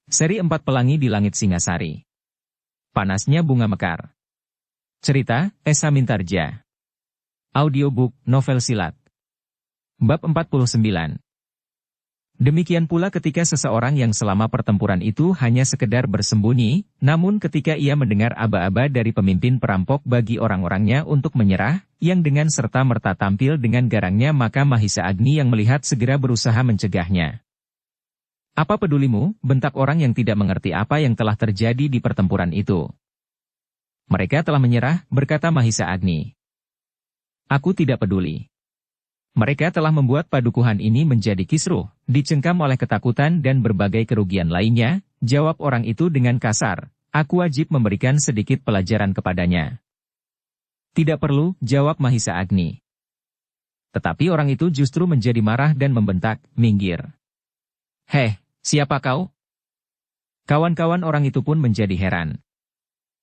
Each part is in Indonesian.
Seri 4 Pelangi di Langit Singasari. Panasnya Bunga Mekar. Cerita, Esa Mintarja. Audiobook, novel silat. Bab 49. Demikian pula ketika seseorang yang selama pertempuran itu hanya sekedar bersembunyi, namun ketika ia mendengar aba-aba dari pemimpin perampok bagi orang-orangnya untuk menyerah, yang dengan serta-merta tampil dengan garangnya, maka Mahisa Agni yang melihat segera berusaha mencegahnya. "Apa pedulimu?" bentak orang yang tidak mengerti apa yang telah terjadi di pertempuran itu. "Mereka telah menyerah," berkata Mahisa Agni. "Aku tidak peduli. Mereka telah membuat padukuhan ini menjadi kisruh, dicengkam oleh ketakutan dan berbagai kerugian lainnya," jawab orang itu dengan kasar. "Aku wajib memberikan sedikit pelajaran kepadanya." "Tidak perlu," jawab Mahisa Agni. Tetapi orang itu justru menjadi marah dan membentak, "Minggir. Heh, siapa kau?" Kawan-kawan orang itu pun menjadi heran.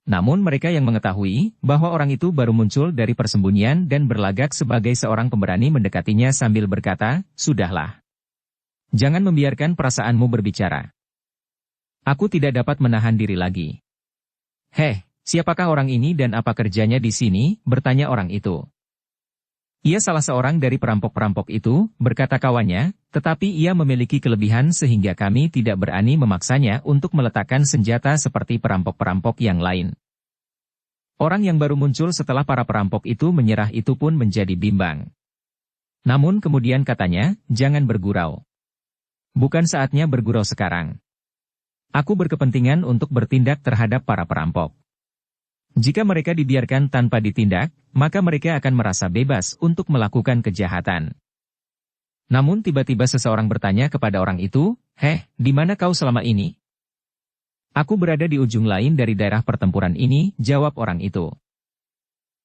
Namun mereka yang mengetahui bahwa orang itu baru muncul dari persembunyian dan berlagak sebagai seorang pemberani mendekatinya sambil berkata, "Sudahlah. Jangan membiarkan perasaanmu berbicara. Aku tidak dapat menahan diri lagi." "Heh, siapakah orang ini dan apa kerjanya di sini?" bertanya orang itu. "Ia salah seorang dari perampok-perampok itu," berkata kawannya, "tetapi ia memiliki kelebihan sehingga kami tidak berani memaksanya untuk meletakkan senjata seperti perampok-perampok yang lain." Orang yang baru muncul setelah para perampok itu menyerah itu pun menjadi bimbang. Namun kemudian katanya, "Jangan bergurau. Bukan saatnya bergurau sekarang. Aku berkepentingan untuk bertindak terhadap para perampok. Jika mereka dibiarkan tanpa ditindak, maka mereka akan merasa bebas untuk melakukan kejahatan." Namun tiba-tiba seseorang bertanya kepada orang itu, "Heh, di mana kau selama ini?" "Aku berada di ujung lain dari daerah pertempuran ini," jawab orang itu.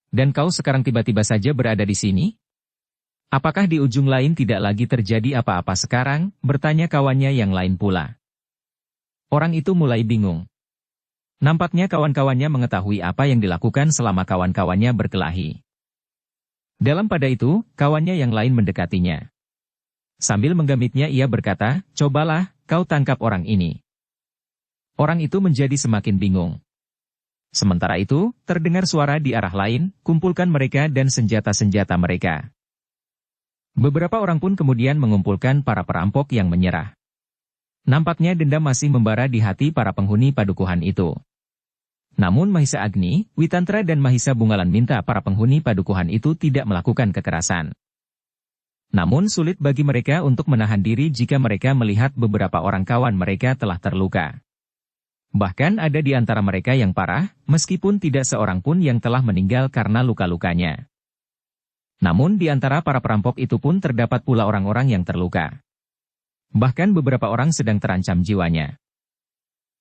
"Dan kau sekarang tiba-tiba saja berada di sini? Apakah di ujung lain tidak lagi terjadi apa-apa sekarang?" bertanya kawannya yang lain pula. Orang itu mulai bingung. Nampaknya kawan-kawannya mengetahui apa yang dilakukan selama kawan-kawannya berkelahi. Dalam pada itu, kawannya yang lain mendekatinya. Sambil menggamitnya ia berkata, "Cobalah, kau tangkap orang ini." Orang itu menjadi semakin bingung. Sementara itu, terdengar suara di arah lain, "Kumpulkan mereka dan senjata-senjata mereka." Beberapa orang pun kemudian mengumpulkan para perampok yang menyerah. Nampaknya dendam masih membara di hati para penghuni padukuhan itu. Namun Mahisa Agni, Witantra dan Mahisa Bungalan minta para penghuni padukuhan itu tidak melakukan kekerasan. Namun sulit bagi mereka untuk menahan diri jika mereka melihat beberapa orang kawan mereka telah terluka. Bahkan ada di antara mereka yang parah, meskipun tidak seorang pun yang telah meninggal karena luka-lukanya. Namun di antara para perampok itu pun terdapat pula orang-orang yang terluka. Bahkan beberapa orang sedang terancam jiwanya.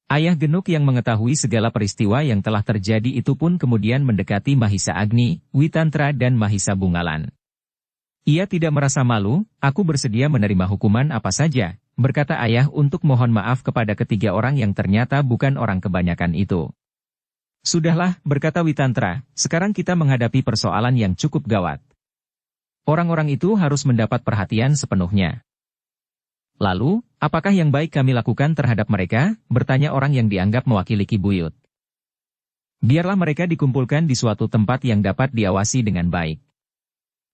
Ayah Genuk yang mengetahui segala peristiwa yang telah terjadi itu pun kemudian mendekati Mahisa Agni, Witantra dan Mahisa Bungalan. Ia tidak merasa malu, "Aku bersedia menerima hukuman apa saja," berkata ayah untuk mohon maaf kepada ketiga orang yang ternyata bukan orang kebanyakan itu. "Sudahlah," berkata Witantra, "sekarang kita menghadapi persoalan yang cukup gawat. Orang-orang itu harus mendapat perhatian sepenuhnya." "Lalu, apakah yang baik kami lakukan terhadap mereka?" bertanya orang yang dianggap mewakili Ki Buyut. "Biarlah mereka dikumpulkan di suatu tempat yang dapat diawasi dengan baik.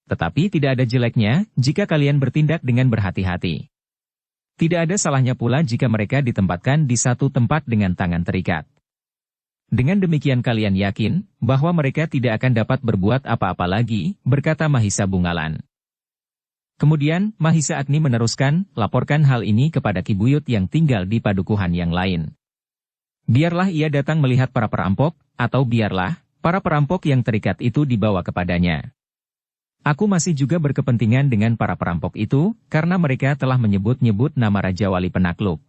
Tetapi tidak ada jeleknya jika kalian bertindak dengan berhati-hati. Tidak ada salahnya pula jika mereka ditempatkan di satu tempat dengan tangan terikat. Dengan demikian kalian yakin bahwa mereka tidak akan dapat berbuat apa-apa lagi," berkata Mahisa Bungalan. Kemudian, Mahisa Agni meneruskan, "Laporkan hal ini kepada Ki Buyut yang tinggal di padukuhan yang lain. Biarlah ia datang melihat para perampok, atau biarlah para perampok yang terikat itu dibawa kepadanya. Aku masih juga berkepentingan dengan para perampok itu, karena mereka telah menyebut-nyebut nama Raja Wali Penakluk."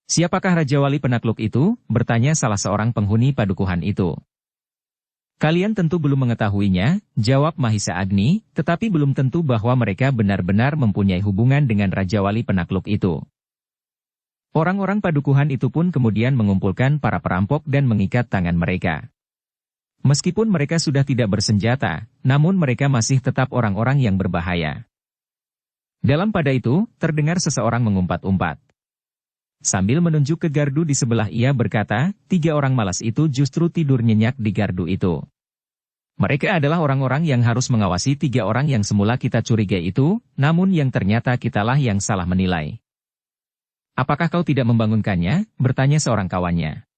"Siapakah Raja Wali Penakluk itu?" bertanya salah seorang penghuni padukuhan itu. "Kalian tentu belum mengetahuinya," jawab Mahisa Agni, "tetapi belum tentu bahwa mereka benar-benar mempunyai hubungan dengan Raja Wali Penakluk itu." Orang-orang padukuhan itu pun kemudian mengumpulkan para perampok dan mengikat tangan mereka. Meskipun mereka sudah tidak bersenjata, namun mereka masih tetap orang-orang yang berbahaya. Dalam pada itu, terdengar seseorang mengumpat-umpat. Sambil menunjuk ke gardu di sebelah ia berkata, 3 orang malas itu justru tidur nyenyak di gardu itu. Mereka adalah orang-orang yang harus mengawasi 3 orang yang semula kita curigai itu, namun yang ternyata kitalah yang salah menilai. Apakah kau tidak membangunkannya? Bertanya seorang kawannya.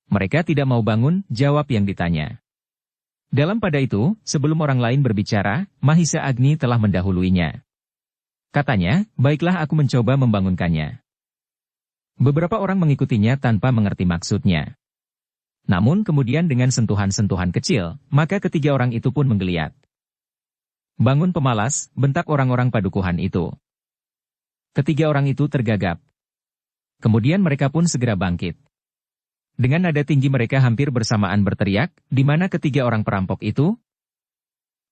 Mereka tidak mau bangun, jawab yang ditanya. Dalam pada itu, sebelum orang lain berbicara, Mahisa Agni telah mendahuluinya. Katanya, baiklah aku mencoba membangunkannya. Beberapa orang mengikutinya tanpa mengerti maksudnya. Namun kemudian dengan sentuhan-sentuhan kecil, maka ketiga orang itu pun menggeliat. Bangun pemalas, bentak orang-orang padukuhan itu. Ketiga orang itu tergagap. Kemudian mereka pun segera bangkit. Dengan nada tinggi mereka hampir bersamaan berteriak, di mana ketiga orang perampok itu?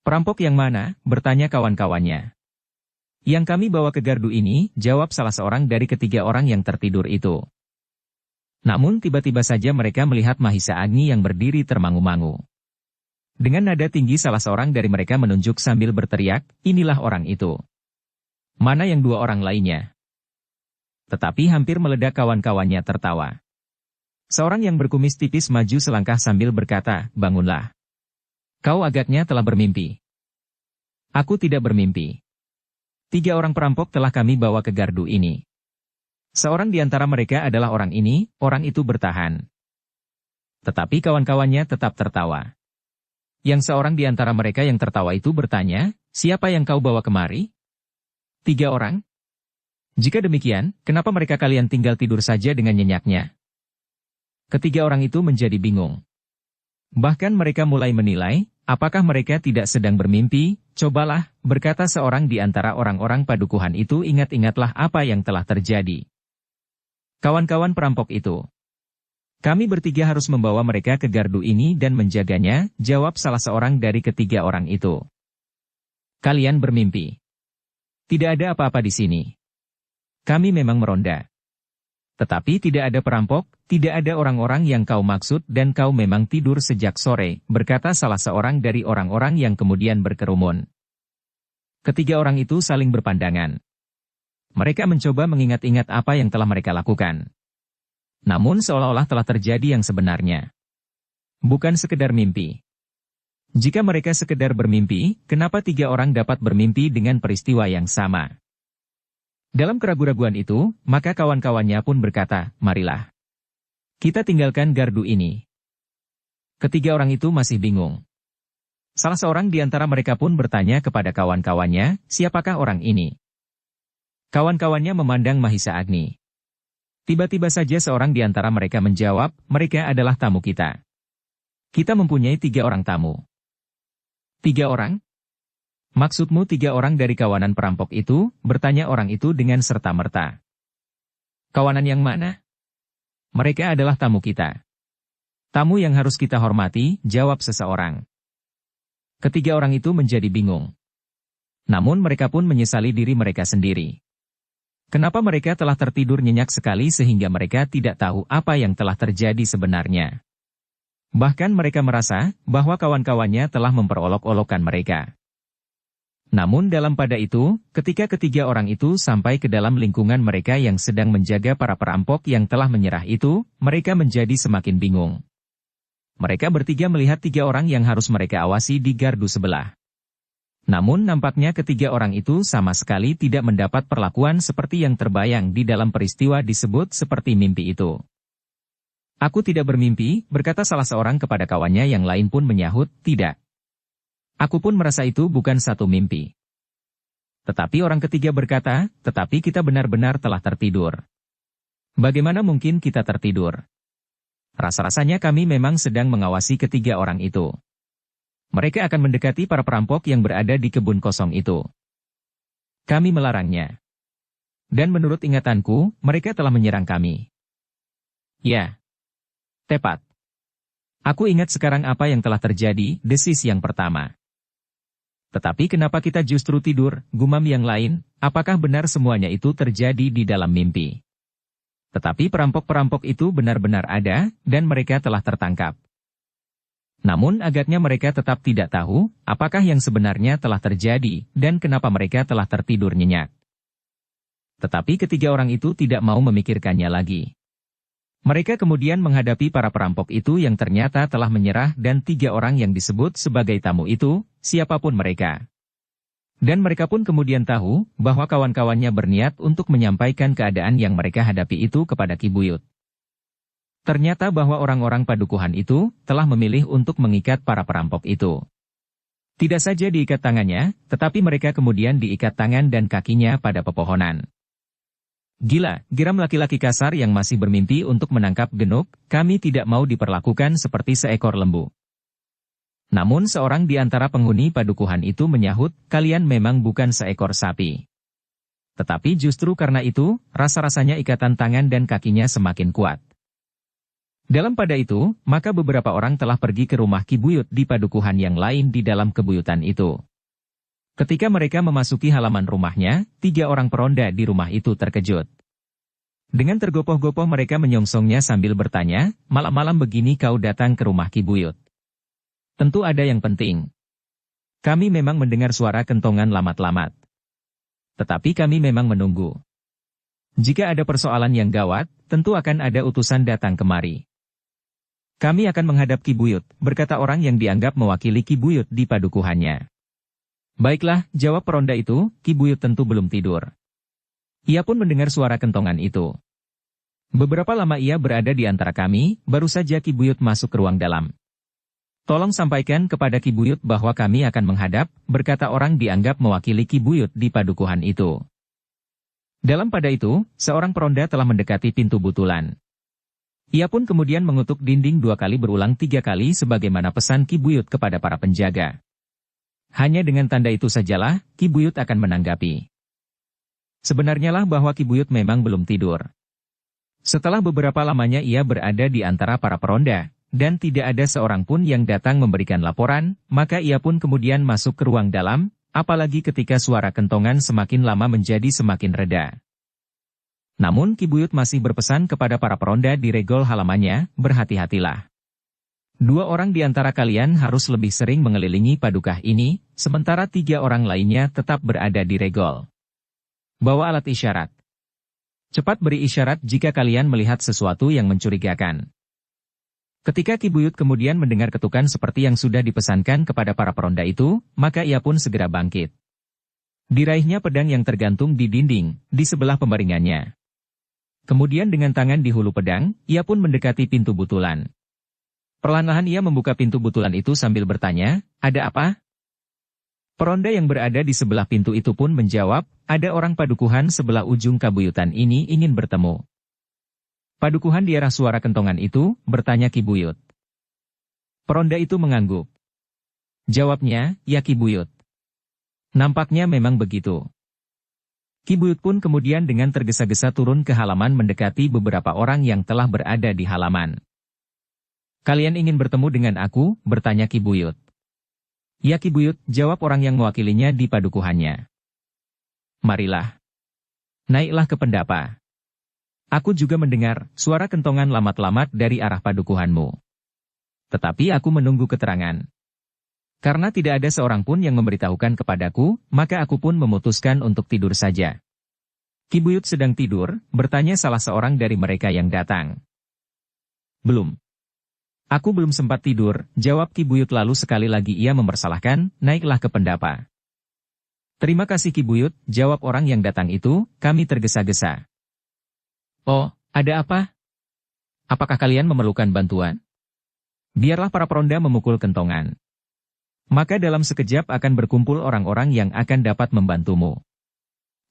Perampok yang mana? Bertanya kawan-kawannya. Yang kami bawa ke gardu ini, jawab salah seorang dari ketiga orang yang tertidur itu. Namun tiba-tiba saja mereka melihat Mahisa Agni yang berdiri termangu-mangu. Dengan nada tinggi salah seorang dari mereka menunjuk sambil berteriak, inilah orang itu. Mana yang 2 orang lainnya? Tetapi hampir meledak kawan-kawannya tertawa. Seorang yang berkumis tipis maju selangkah sambil berkata, bangunlah. Kau agaknya telah bermimpi. Aku tidak bermimpi. 3 orang perampok telah kami bawa ke gardu ini. Seorang di antara mereka adalah orang ini, orang itu bertahan. Tetapi kawan-kawannya tetap tertawa. Yang seorang di antara mereka yang tertawa itu bertanya, siapa yang kau bawa kemari? 3 orang? Jika demikian, kenapa mereka kalian tinggal tidur saja dengan nyenyaknya? Ketiga orang itu menjadi bingung. Bahkan mereka mulai menilai, apakah mereka tidak sedang bermimpi? Cobalah, berkata seorang di antara orang-orang padukuhan itu, ingat-ingatlah apa yang telah terjadi. Kawan-kawan perampok itu. Kami bertiga harus membawa mereka ke gardu ini dan menjaganya, jawab salah seorang dari ketiga orang itu. Kalian bermimpi. Tidak ada apa-apa di sini. Kami memang meronda. Tetapi tidak ada perampok, tidak ada orang-orang yang kau maksud dan kau memang tidur sejak sore, berkata salah seorang dari orang-orang yang kemudian berkerumun. Ketiga orang itu saling berpandangan. Mereka mencoba mengingat-ingat apa yang telah mereka lakukan. Namun seolah-olah telah terjadi yang sebenarnya. Bukan sekedar mimpi. Jika mereka sekedar bermimpi, kenapa 3 orang dapat bermimpi dengan peristiwa yang sama? Dalam keraguan-raguan itu, maka kawan-kawannya pun berkata, marilah. Kita tinggalkan gardu ini. Ketiga orang itu masih bingung. Salah seorang di antara mereka pun bertanya kepada kawan-kawannya, siapakah orang ini? Kawan-kawannya memandang Mahisa Agni. Tiba-tiba saja seorang di antara mereka menjawab, mereka adalah tamu kita. Kita mempunyai 3 orang tamu. 3 orang? Maksudmu 3 orang dari kawanan perampok itu? Bertanya orang itu dengan serta-merta. Kawanan yang mana? Mereka adalah tamu kita. Tamu yang harus kita hormati, jawab seseorang. Ketiga orang itu menjadi bingung. Namun mereka pun menyesali diri mereka sendiri. Kenapa mereka telah tertidur nyenyak sekali sehingga mereka tidak tahu apa yang telah terjadi sebenarnya. Bahkan mereka merasa bahwa kawan-kawannya telah memperolok-olokkan mereka. Namun dalam pada itu, ketika ketiga orang itu sampai ke dalam lingkungan mereka yang sedang menjaga para perampok yang telah menyerah itu, mereka menjadi semakin bingung. Mereka bertiga melihat 3 orang yang harus mereka awasi di gardu sebelah. Namun nampaknya ketiga orang itu sama sekali tidak mendapat perlakuan seperti yang terbayang di dalam peristiwa disebut seperti mimpi itu. Aku tidak bermimpi, berkata salah seorang kepada kawannya yang lain pun menyahut, tidak. Aku pun merasa itu bukan satu mimpi. Tetapi orang ketiga berkata, tetapi kita benar-benar telah tertidur. Bagaimana mungkin kita tertidur? Rasa-rasanya kami memang sedang mengawasi ketiga orang itu. Mereka akan mendekati para perampok yang berada di kebun kosong itu. Kami melarangnya. Dan menurut ingatanku, mereka telah menyerang kami. Ya. Tepat. Aku ingat sekarang apa yang telah terjadi, desis yang pertama. Tetapi kenapa kita justru tidur, gumam yang lain, apakah benar semuanya itu terjadi di dalam mimpi? Tetapi perampok-perampok itu benar-benar ada, dan mereka telah tertangkap. Namun agaknya mereka tetap tidak tahu, apakah yang sebenarnya telah terjadi, dan kenapa mereka telah tertidur nyenyak. Tetapi ketiga orang itu tidak mau memikirkannya lagi. Mereka kemudian menghadapi para perampok itu yang ternyata telah menyerah dan tiga orang yang disebut sebagai tamu itu, siapapun mereka. Dan mereka pun kemudian tahu bahwa kawan-kawannya berniat untuk menyampaikan keadaan yang mereka hadapi itu kepada Ki Buyut. Ternyata bahwa orang-orang padukuhan itu telah memilih untuk mengikat para perampok itu. Tidak saja diikat tangannya, tetapi mereka kemudian diikat tangan dan kakinya pada pepohonan. Gila, geram laki-laki kasar yang masih bermimpi untuk menangkap genuk, kami tidak mau diperlakukan seperti seekor lembu. Namun seorang di antara penghuni padukuhan itu menyahut, kalian memang bukan seekor sapi. Tetapi justru karena itu, rasa-rasanya ikatan tangan dan kakinya semakin kuat. Dalam pada itu, maka beberapa orang telah pergi ke rumah Ki Buyut di padukuhan yang lain di dalam kebuyutan itu. Ketika mereka memasuki halaman rumahnya, tiga orang peronda di rumah itu terkejut. Dengan tergopoh-gopoh mereka menyongsongnya sambil bertanya, malam-malam begini kau datang ke rumah Ki Buyut. Tentu ada yang penting. Kami memang mendengar suara kentongan lamat-lamat. Tetapi kami memang menunggu. Jika ada persoalan yang gawat, tentu akan ada utusan datang kemari. Kami akan menghadap Ki Buyut, berkata orang yang dianggap mewakili Ki Buyut di padukuhannya. Baiklah, jawab peronda itu, Ki Buyut tentu belum tidur. Ia pun mendengar suara kentongan itu. Beberapa lama ia berada di antara kami, baru saja Ki Buyut masuk ke ruang dalam. Tolong sampaikan kepada Ki Buyut bahwa kami akan menghadap, berkata orang dianggap mewakili Ki Buyut di padukuhan itu. Dalam pada itu, seorang peronda telah mendekati pintu butulan. Ia pun kemudian mengutuk dinding 2 kali berulang 3 kali sebagaimana pesan Ki Buyut kepada para penjaga. Hanya dengan tanda itu sajalah, Ki Buyut akan menanggapi. Sebenarnya lah bahwa Ki Buyut memang belum tidur. Setelah beberapa lamanya ia berada di antara para peronda, dan tidak ada seorang pun yang datang memberikan laporan, maka ia pun kemudian masuk ke ruang dalam, apalagi ketika suara kentongan semakin lama menjadi semakin reda. Namun Ki Buyut masih berpesan kepada para peronda di regol halamannya, berhati-hatilah. 2 orang di antara kalian harus lebih sering mengelilingi padukah ini, sementara 3 orang lainnya tetap berada di regol. Bawa alat isyarat. Cepat beri isyarat jika kalian melihat sesuatu yang mencurigakan. Ketika Ki Buyut kemudian mendengar ketukan seperti yang sudah dipesankan kepada para peronda itu, maka ia pun segera bangkit. Diraihnya pedang yang tergantung di dinding, di sebelah pembaringannya. Kemudian dengan tangan di hulu pedang, ia pun mendekati pintu butulan. Perlahan-lahan ia membuka pintu butulan itu sambil bertanya, ada apa? Peronda yang berada di sebelah pintu itu pun menjawab, ada orang padukuhan sebelah ujung kabuyutan ini ingin bertemu. Padukuhan di arah suara kentongan itu, bertanya Ki Buyut. Peronda itu mengangguk. Jawabnya, ya Ki Buyut. Nampaknya memang begitu. Ki Buyut pun kemudian dengan tergesa-gesa turun ke halaman mendekati beberapa orang yang telah berada di halaman. Kalian ingin bertemu dengan aku, bertanya Ki Buyut. Ya Ki Buyut, jawab orang yang mewakilinya di padukuhannya. Marilah. Naiklah ke pendapa. Aku juga mendengar suara kentongan lamat-lamat dari arah padukuhanmu. Tetapi aku menunggu keterangan. Karena tidak ada seorang pun yang memberitahukan kepadaku, maka aku pun memutuskan untuk tidur saja. Ki Buyut sedang tidur, bertanya salah seorang dari mereka yang datang. Belum. Aku belum sempat tidur, jawab Ki Buyut lalu sekali lagi ia mempersalahkan, naiklah ke pendapa. Terima kasih Ki Buyut, jawab orang yang datang itu, kami tergesa-gesa. Oh, ada apa? Apakah kalian memerlukan bantuan? Biarlah para peronda memukul kentongan. Maka dalam sekejap akan berkumpul orang-orang yang akan dapat membantumu.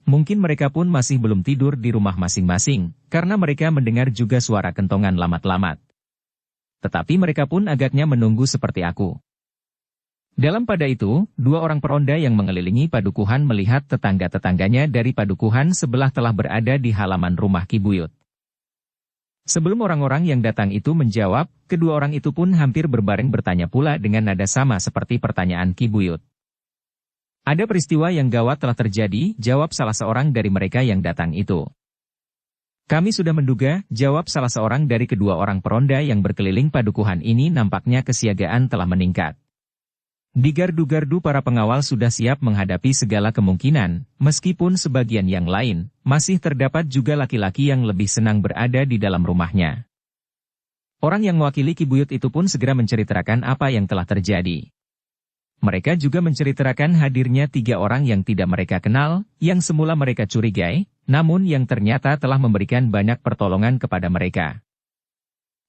Mungkin mereka pun masih belum tidur di rumah masing-masing, karena mereka mendengar juga suara kentongan lamat-lamat. Tetapi mereka pun agaknya menunggu seperti aku. Dalam pada itu, 2 orang peronda yang mengelilingi padukuhan melihat tetangga-tetangganya dari padukuhan sebelah telah berada di halaman rumah Ki Buyut. Sebelum orang-orang yang datang itu menjawab, kedua orang itu pun hampir berbareng bertanya pula dengan nada sama seperti pertanyaan Ki Buyut. Ada peristiwa yang gawat telah terjadi, jawab salah seorang dari mereka yang datang itu. Kami sudah menduga, jawab salah seorang dari kedua orang peronda yang berkeliling padukuhan ini nampaknya kesiagaan telah meningkat. Di gardu-gardu para pengawal sudah siap menghadapi segala kemungkinan, meskipun sebagian yang lain, masih terdapat juga laki-laki yang lebih senang berada di dalam rumahnya. Orang yang mewakili Ki Buyut itu pun segera menceritakan apa yang telah terjadi. Mereka juga menceritakan hadirnya 3 orang yang tidak mereka kenal, yang semula mereka curigai, namun yang ternyata telah memberikan banyak pertolongan kepada mereka.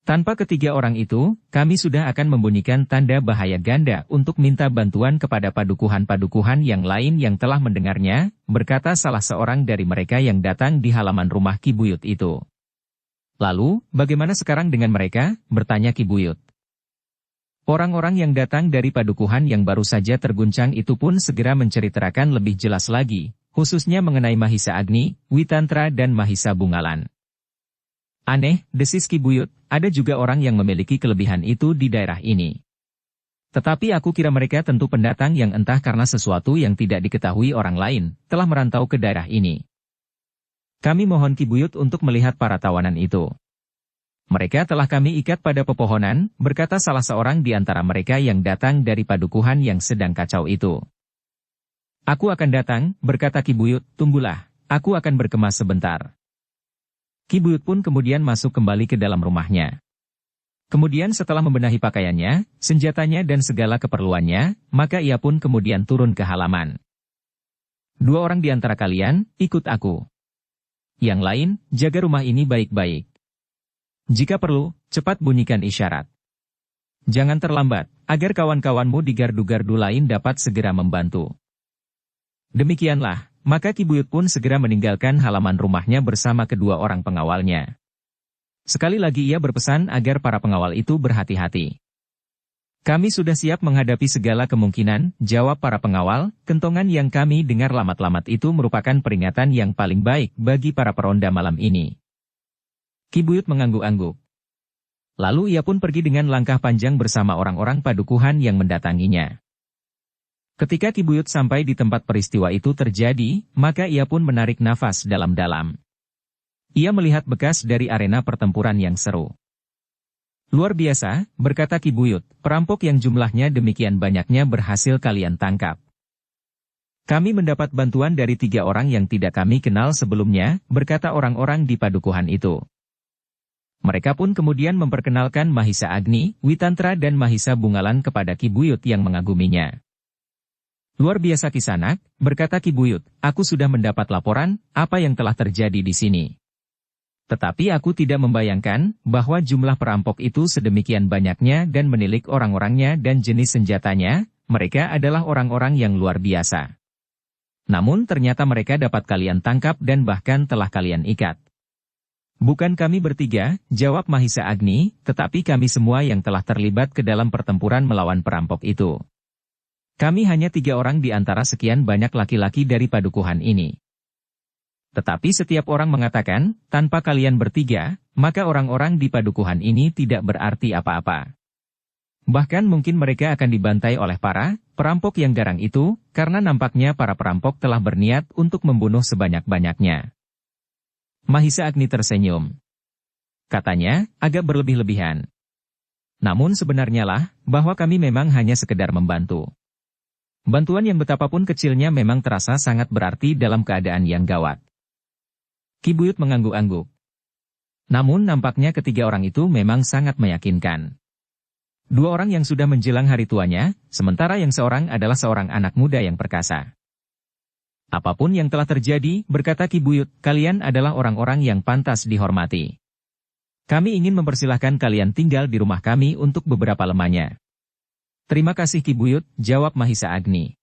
Tanpa ketiga orang itu, kami sudah akan membunyikan tanda bahaya ganda untuk minta bantuan kepada padukuhan-padukuhan yang lain yang telah mendengarnya, berkata salah seorang dari mereka yang datang di halaman rumah Ki Buyut itu. Lalu, bagaimana sekarang dengan mereka? Bertanya Ki Buyut. Orang-orang yang datang dari padukuhan yang baru saja terguncang itu pun segera menceritakan lebih jelas lagi, khususnya mengenai Mahisa Agni, Witantra dan Mahisa Bungalan. Aneh, desis Ki Buyut, ada juga orang yang memiliki kelebihan itu di daerah ini. Tetapi aku kira mereka tentu pendatang yang entah karena sesuatu yang tidak diketahui orang lain, telah merantau ke daerah ini. Kami mohon Ki Buyut untuk melihat para tawanan itu. Mereka telah kami ikat pada pepohonan, berkata salah seorang di antara mereka yang datang dari padukuhan yang sedang kacau itu. Aku akan datang, berkata Ki Buyut, tunggulah, aku akan berkemas sebentar. Ki Buyut pun kemudian masuk kembali ke dalam rumahnya. Kemudian setelah membenahi pakaiannya, senjatanya dan segala keperluannya, maka ia pun kemudian turun ke halaman. 2 orang di antara kalian, ikut aku. Yang lain, jaga rumah ini baik-baik. Jika perlu, cepat bunyikan isyarat. Jangan terlambat, agar kawan-kawanmu di gardu-gardu lain dapat segera membantu. Demikianlah. Maka Ki Buyut pun segera meninggalkan halaman rumahnya bersama kedua orang pengawalnya. Sekali lagi ia berpesan agar para pengawal itu berhati-hati. Kami sudah siap menghadapi segala kemungkinan, jawab para pengawal, kentongan yang kami dengar lamat-lamat itu merupakan peringatan yang paling baik bagi para peronda malam ini. Ki Buyut mengangguk-angguk. Lalu ia pun pergi dengan langkah panjang bersama orang-orang padukuhan yang mendatanginya. Ketika Ki Buyut sampai di tempat peristiwa itu terjadi, maka ia pun menarik nafas dalam-dalam. Ia melihat bekas dari arena pertempuran yang seru. Luar biasa, berkata Ki Buyut, perampok yang jumlahnya demikian banyaknya berhasil kalian tangkap. Kami mendapat bantuan dari 3 orang yang tidak kami kenal sebelumnya, berkata orang-orang di padukuhan itu. Mereka pun kemudian memperkenalkan Mahisa Agni, Witantra dan Mahisa Bungalan kepada Ki Buyut yang mengaguminya. Luar biasa Kisanak, berkata Ki Buyut, aku sudah mendapat laporan, apa yang telah terjadi di sini. Tetapi aku tidak membayangkan, bahwa jumlah perampok itu sedemikian banyaknya dan menilik orang-orangnya dan jenis senjatanya, mereka adalah orang-orang yang luar biasa. Namun ternyata mereka dapat kalian tangkap dan bahkan telah kalian ikat. Bukan kami bertiga, jawab Mahisa Agni, tetapi kami semua yang telah terlibat ke dalam pertempuran melawan perampok itu. Kami hanya 3 orang di antara sekian banyak laki-laki dari padukuhan ini. Tetapi setiap orang mengatakan, tanpa kalian bertiga, maka orang-orang di padukuhan ini tidak berarti apa-apa. Bahkan mungkin mereka akan dibantai oleh para perampok yang garang itu, karena nampaknya para perampok telah berniat untuk membunuh sebanyak-banyaknya. Mahisa Agni tersenyum. Katanya, agak berlebih-lebihan. Namun sebenarnya lah, bahwa kami memang hanya sekedar membantu. Bantuan yang betapapun kecilnya memang terasa sangat berarti dalam keadaan yang gawat. Ki Buyut mengangguk-angguk. Namun nampaknya ketiga orang itu memang sangat meyakinkan. 2 orang yang sudah menjelang hari tuanya, sementara yang seorang adalah seorang anak muda yang perkasa. Apapun yang telah terjadi, berkata Ki Buyut, kalian adalah orang-orang yang pantas dihormati. Kami ingin mempersilahkan kalian tinggal di rumah kami untuk beberapa lamanya. Terima kasih Ki Buyut, jawab Mahisa Agni.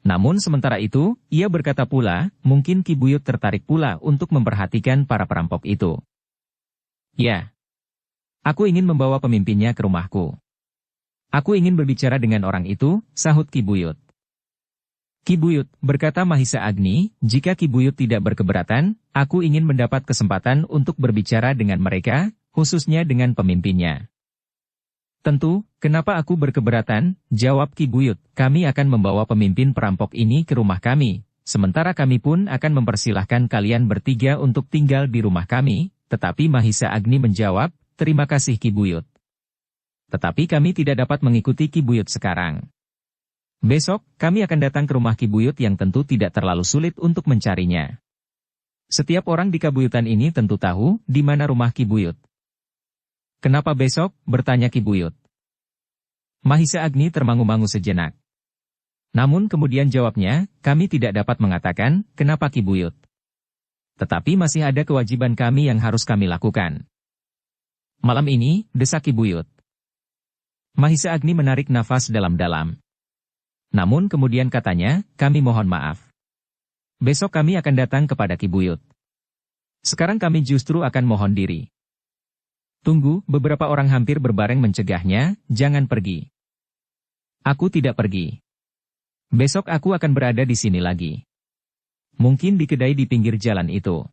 Namun sementara itu, ia berkata pula, mungkin Ki Buyut tertarik pula untuk memperhatikan para perampok itu. Ya. Aku ingin membawa pemimpinnya ke rumahku. Aku ingin berbicara dengan orang itu, sahut Ki Buyut. Ki Buyut, berkata Mahisa Agni, jika Ki Buyut tidak berkeberatan, aku ingin mendapat kesempatan untuk berbicara dengan mereka, khususnya dengan pemimpinnya. Tentu, kenapa aku berkeberatan, jawab Ki Buyut, kami akan membawa pemimpin perampok ini ke rumah kami, sementara kami pun akan mempersilahkan kalian bertiga untuk tinggal di rumah kami, tetapi Mahisa Agni menjawab, terima kasih Ki Buyut. Tetapi kami tidak dapat mengikuti Ki Buyut sekarang. Besok, kami akan datang ke rumah Ki Buyut yang tentu tidak terlalu sulit untuk mencarinya. Setiap orang di kabuyutan ini tentu tahu di mana rumah Ki Buyut. Kenapa besok? Bertanya Ki Buyut. Mahisa Agni termangu-mangu sejenak. Namun kemudian jawabnya, kami tidak dapat mengatakan kenapa Ki Buyut. Tetapi masih ada kewajiban kami yang harus kami lakukan. Malam ini, desak Ki Buyut. Mahisa Agni menarik nafas dalam-dalam. Namun kemudian katanya, kami mohon maaf. Besok kami akan datang kepada Ki Buyut. Sekarang kami justru akan mohon diri. Tunggu, beberapa orang hampir berbareng mencegahnya, jangan pergi. Aku tidak pergi. Besok aku akan berada di sini lagi. Mungkin di kedai di pinggir jalan itu.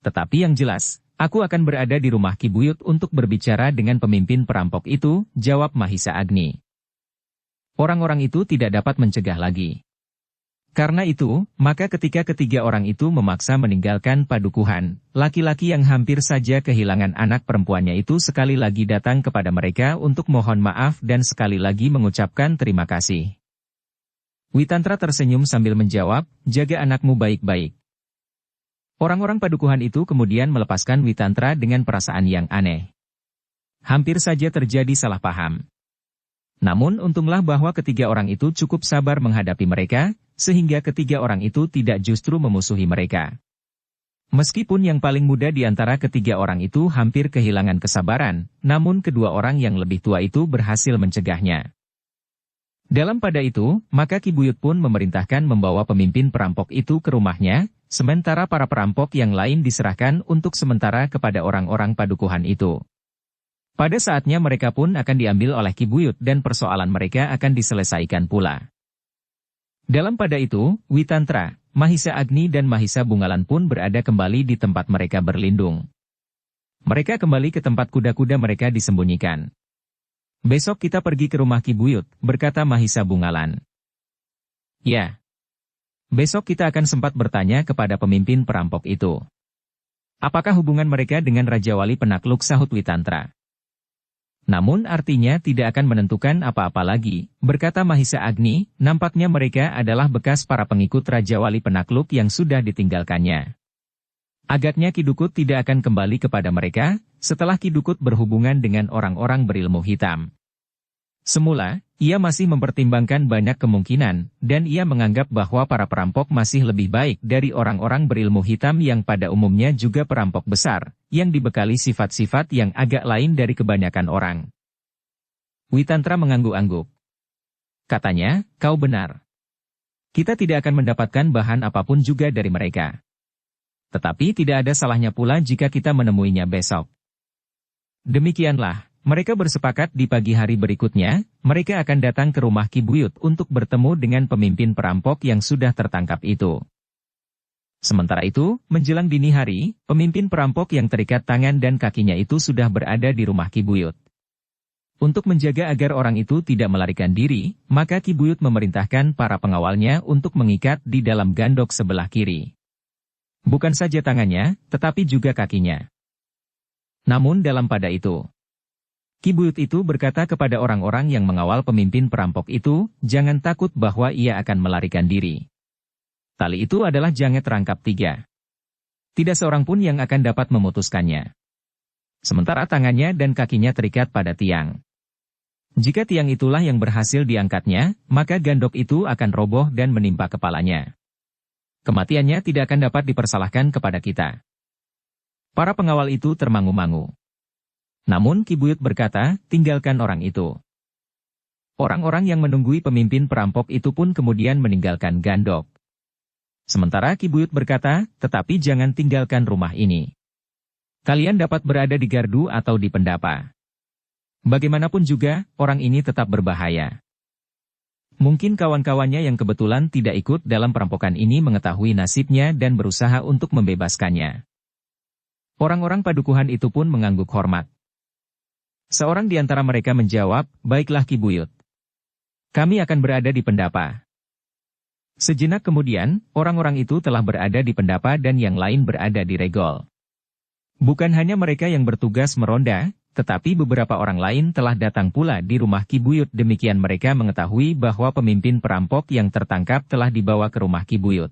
Tetapi yang jelas, aku akan berada di rumah Ki Buyut untuk berbicara dengan pemimpin perampok itu, jawab Mahisa Agni. Orang-orang itu tidak dapat mencegah lagi. Karena itu, maka ketika ketiga orang itu memaksa meninggalkan padukuhan, laki-laki yang hampir saja kehilangan anak perempuannya itu sekali lagi datang kepada mereka untuk mohon maaf dan sekali lagi mengucapkan terima kasih. Witantra tersenyum sambil menjawab, jaga anakmu baik-baik. Orang-orang padukuhan itu kemudian melepaskan Witantra dengan perasaan yang aneh. Hampir saja terjadi salah paham. Namun untunglah bahwa ketiga orang itu cukup sabar menghadapi mereka, sehingga ketiga orang itu tidak justru memusuhi mereka. Meskipun yang paling muda di antara ketiga orang itu hampir kehilangan kesabaran, namun kedua orang yang lebih tua itu berhasil mencegahnya. Dalam pada itu, maka Ki Buyut pun memerintahkan membawa pemimpin perampok itu ke rumahnya, sementara para perampok yang lain diserahkan untuk sementara kepada orang-orang padukuhan itu. Pada saatnya mereka pun akan diambil oleh Ki Buyut dan persoalan mereka akan diselesaikan pula. Dalam pada itu, Witantra, Mahisa Agni dan Mahisa Bungalan pun berada kembali di tempat mereka berlindung. Mereka kembali ke tempat kuda-kuda mereka disembunyikan. Besok kita pergi ke rumah Ki Buyut, berkata Mahisa Bungalan. Ya. Besok kita akan sempat bertanya kepada pemimpin perampok itu. Apakah hubungan mereka dengan Raja Wali penakluk, sahut Witantra. Namun artinya tidak akan menentukan apa-apa lagi, berkata Mahisa Agni, nampaknya mereka adalah bekas para pengikut Raja Wali penakluk yang sudah ditinggalkannya. Agaknya Ki Dukut tidak akan kembali kepada mereka, setelah Ki Dukut berhubungan dengan orang-orang berilmu hitam. Semula, ia masih mempertimbangkan banyak kemungkinan, dan ia menganggap bahwa para perampok masih lebih baik dari orang-orang berilmu hitam yang pada umumnya juga perampok besar, yang dibekali sifat-sifat yang agak lain dari kebanyakan orang. Witantra mengangguk-angguk. Katanya, kau benar. Kita tidak akan mendapatkan bahan apapun juga dari mereka. Tetapi tidak ada salahnya pula jika kita menemuinya besok. Demikianlah. Mereka bersepakat di pagi hari berikutnya, mereka akan datang ke rumah Ki Buyut untuk bertemu dengan pemimpin perampok yang sudah tertangkap itu. Sementara itu, menjelang dini hari, pemimpin perampok yang terikat tangan dan kakinya itu sudah berada di rumah Ki Buyut. Untuk menjaga agar orang itu tidak melarikan diri, maka Ki Buyut memerintahkan para pengawalnya untuk mengikat di dalam gandok sebelah kiri. Bukan saja tangannya, tetapi juga kakinya. Namun dalam pada itu, Ki Buyut itu berkata kepada orang-orang yang mengawal pemimpin perampok itu, jangan takut bahwa ia akan melarikan diri. Tali itu adalah janget rangkap 3. Tidak seorang pun yang akan dapat memutuskannya. Sementara tangannya dan kakinya terikat pada tiang. Jika tiang itulah yang berhasil diangkatnya, maka gandok itu akan roboh dan menimpa kepalanya. Kematiannya tidak akan dapat dipersalahkan kepada kita. Para pengawal itu termangu-mangu. Namun Ki Buyut berkata, tinggalkan orang itu. Orang-orang yang menunggui pemimpin perampok itu pun kemudian meninggalkan gandok. Sementara Ki Buyut berkata, tetapi jangan tinggalkan rumah ini. Kalian dapat berada di gardu atau di pendapa. Bagaimanapun juga, orang ini tetap berbahaya. Mungkin kawan-kawannya yang kebetulan tidak ikut dalam perampokan ini mengetahui nasibnya dan berusaha untuk membebaskannya. Orang-orang padukuhan itu pun mengangguk hormat. Seorang di antara mereka menjawab, baiklah Ki Buyut. Kami akan berada di pendapa. Sejenak kemudian, orang-orang itu telah berada di pendapa dan yang lain berada di regol. Bukan hanya mereka yang bertugas meronda, Tetapi beberapa orang lain telah datang pula di rumah Ki Buyut, demikian mereka mengetahui bahwa pemimpin perampok yang tertangkap telah dibawa ke rumah Ki Buyut.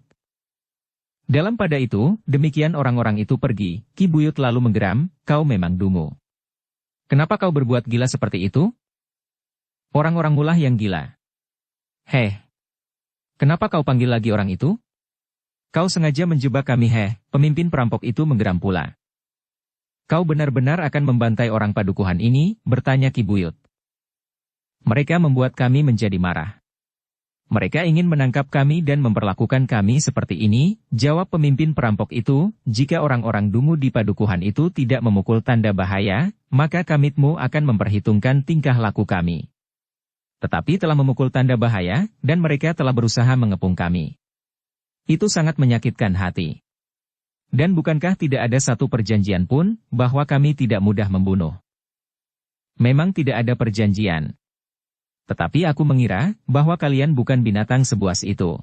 Dalam pada itu, demikian orang-orang itu pergi, Ki Buyut lalu menggeram, "Kau memang dungu. Kenapa kau berbuat gila seperti itu? Orang-orang mulah yang gila. Heh, kenapa kau panggil lagi orang itu? Kau sengaja menjebak kami." Pemimpin perampok itu menggeram pula. "Kau benar-benar akan membantai orang padukuhan ini?" bertanya Ki Buyut. "Mereka membuat kami menjadi marah. Mereka ingin menangkap kami dan memperlakukan kami seperti ini," jawab pemimpin perampok itu. "Jika orang-orang dungu di padukuhan itu tidak memukul tanda bahaya, maka kamitmu akan memperhitungkan tingkah laku kami. Tetapi telah memukul tanda bahaya, dan mereka telah berusaha mengepung kami. Itu sangat menyakitkan hati. Dan bukankah tidak ada satu perjanjian pun, bahwa kami tidak mudah membunuh? Memang tidak ada perjanjian. Tetapi aku mengira, bahwa kalian bukan binatang sebuas itu.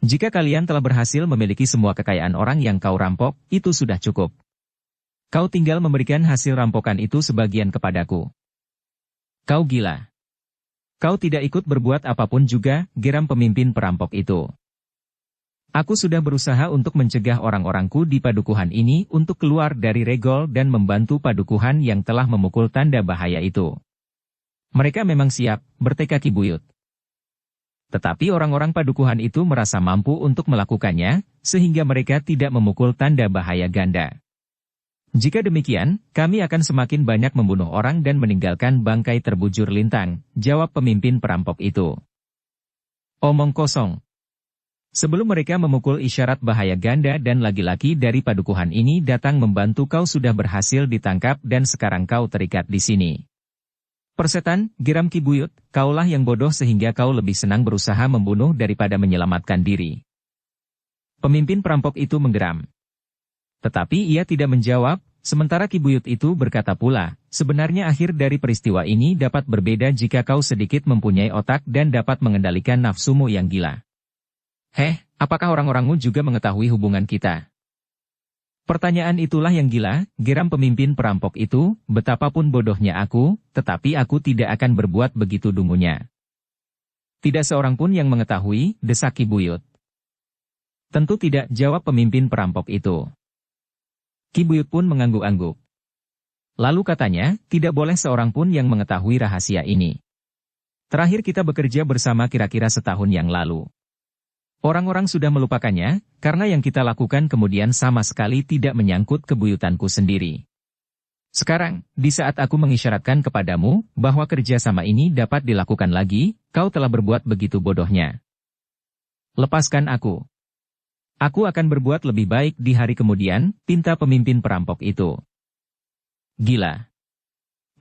Jika kalian telah berhasil memiliki semua kekayaan orang yang kau rampok, itu sudah cukup. Kau tinggal memberikan hasil rampokan itu sebagian kepadaku. Kau gila. Kau tidak ikut berbuat apapun juga," geram pemimpin perampok itu. "Aku sudah berusaha untuk mencegah orang-orangku di padukuhan ini untuk keluar dari regol dan membantu padukuhan yang telah memukul tanda bahaya itu. Mereka memang siap," bertekad Ki Buyut. "Tetapi orang-orang padukuhan itu merasa mampu untuk melakukannya, sehingga mereka tidak memukul tanda bahaya ganda. Jika demikian, kami akan semakin banyak membunuh orang dan meninggalkan bangkai terbujur lintang," jawab pemimpin perampok itu. "Omong kosong. Sebelum mereka memukul isyarat bahaya ganda dan laki-laki dari padukuhan ini datang membantu, kau sudah berhasil ditangkap dan sekarang kau terikat di sini." "Persetan," geram Ki Buyut, "kaulah yang bodoh sehingga kau lebih senang berusaha membunuh daripada menyelamatkan diri." Pemimpin perampok itu menggeram. Tetapi ia tidak menjawab, sementara Ki Buyut itu berkata pula, "Sebenarnya akhir dari peristiwa ini dapat berbeda jika kau sedikit mempunyai otak dan dapat mengendalikan nafsumu yang gila." Apakah orang-orangmu juga mengetahui hubungan kita?" "Pertanyaan itulah yang gila," geram pemimpin perampok itu, "betapapun bodohnya aku, tetapi aku tidak akan berbuat begitu dungunya." "Tidak seorang pun yang mengetahui," desak Ki Buyut. "Tentu tidak," jawab pemimpin perampok itu. Ki Buyut pun mengangguk-angguk. Lalu katanya, "Tidak boleh seorang pun yang mengetahui rahasia ini. Terakhir kita bekerja bersama kira-kira setahun yang lalu. Orang-orang sudah melupakannya, karena yang kita lakukan kemudian sama sekali tidak menyangkut kebuyutanku sendiri. Sekarang, di saat aku mengisyaratkan kepadamu, bahwa kerjasama ini dapat dilakukan lagi, kau telah berbuat begitu bodohnya. Lepaskan aku. Aku akan berbuat lebih baik di hari kemudian," pinta pemimpin perampok itu. "Gila.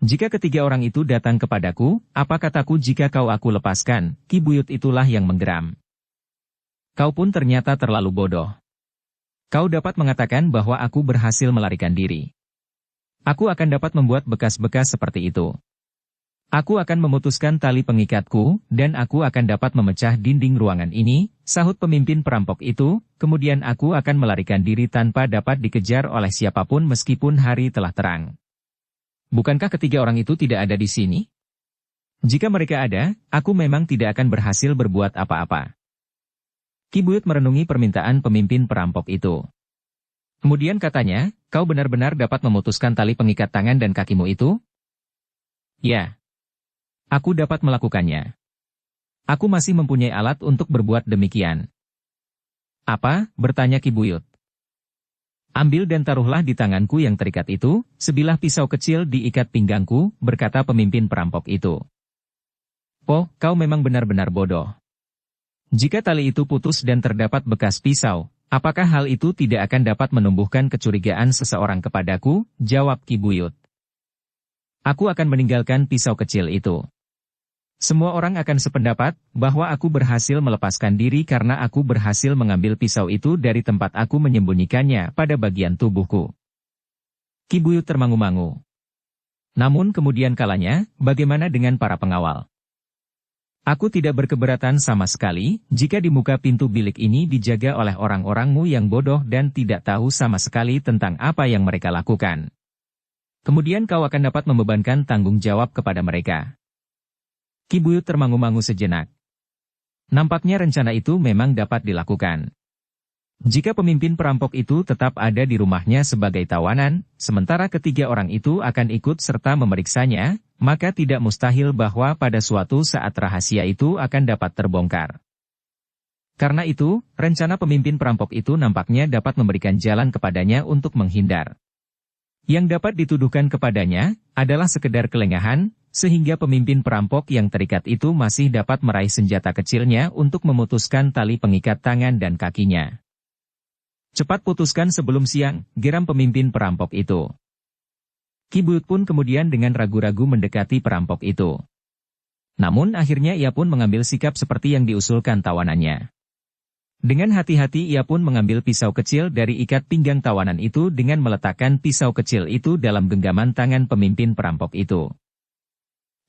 Jika ketiga orang itu datang kepadaku, apa kataku jika kau aku lepaskan?" Ki Buyut itulah yang menggeram. "Kau pun ternyata terlalu bodoh. Kau dapat mengatakan bahwa aku berhasil melarikan diri. Aku akan dapat membuat bekas-bekas seperti itu. Aku akan memutuskan tali pengikatku, dan aku akan dapat memecah dinding ruangan ini," sahut pemimpin perampok itu, "kemudian aku akan melarikan diri tanpa dapat dikejar oleh siapapun meskipun hari telah terang. Bukankah ketiga orang itu tidak ada di sini? Jika mereka ada, aku memang tidak akan berhasil berbuat apa-apa." Ki Buyut merenungi permintaan pemimpin perampok itu. Kemudian katanya, "Kau benar-benar dapat memutuskan tali pengikat tangan dan kakimu itu?" "Ya. Aku dapat melakukannya. Aku masih mempunyai alat untuk berbuat demikian." "Apa?" bertanya Ki Buyut. "Ambil dan taruhlah di tanganku yang terikat itu, sebilah pisau kecil diikat pinggangku," berkata pemimpin perampok itu. "Oh, kau memang benar-benar bodoh. Jika tali itu putus dan terdapat bekas pisau, apakah hal itu tidak akan dapat menumbuhkan kecurigaan seseorang kepadaku?" jawab Ki Buyut. "Aku akan meninggalkan pisau kecil itu. Semua orang akan sependapat bahwa aku berhasil melepaskan diri karena aku berhasil mengambil pisau itu dari tempat aku menyembunyikannya pada bagian tubuhku." Ki Buyut termangu-mangu. Namun kemudian kalanya, bagaimana dengan para pengawal? "Aku tidak berkeberatan sama sekali, jika di muka pintu bilik ini dijaga oleh orang-orangmu yang bodoh dan tidak tahu sama sekali tentang apa yang mereka lakukan. Kemudian kau akan dapat membebankan tanggung jawab kepada mereka. Ki Buyut termangu-mangu sejenak. Nampaknya rencana itu memang dapat dilakukan. Jika pemimpin perampok itu tetap ada di rumahnya sebagai tawanan, sementara ketiga orang itu akan ikut serta memeriksanya, maka tidak mustahil bahwa pada suatu saat rahasia itu akan dapat terbongkar. Karena itu, rencana pemimpin perampok itu nampaknya dapat memberikan jalan kepadanya untuk menghindar. Yang dapat dituduhkan kepadanya adalah sekedar kelengahan, sehingga pemimpin perampok yang terikat itu masih dapat meraih senjata kecilnya untuk memutuskan tali pengikat tangan dan kakinya. Cepat putuskan sebelum siang, geram pemimpin perampok itu. Ki Buyut pun kemudian dengan ragu-ragu mendekati perampok itu. Namun akhirnya ia pun mengambil sikap seperti yang diusulkan tawanannya. Dengan hati-hati ia pun mengambil pisau kecil dari ikat pinggang tawanan itu dengan meletakkan pisau kecil itu dalam genggaman tangan pemimpin perampok itu.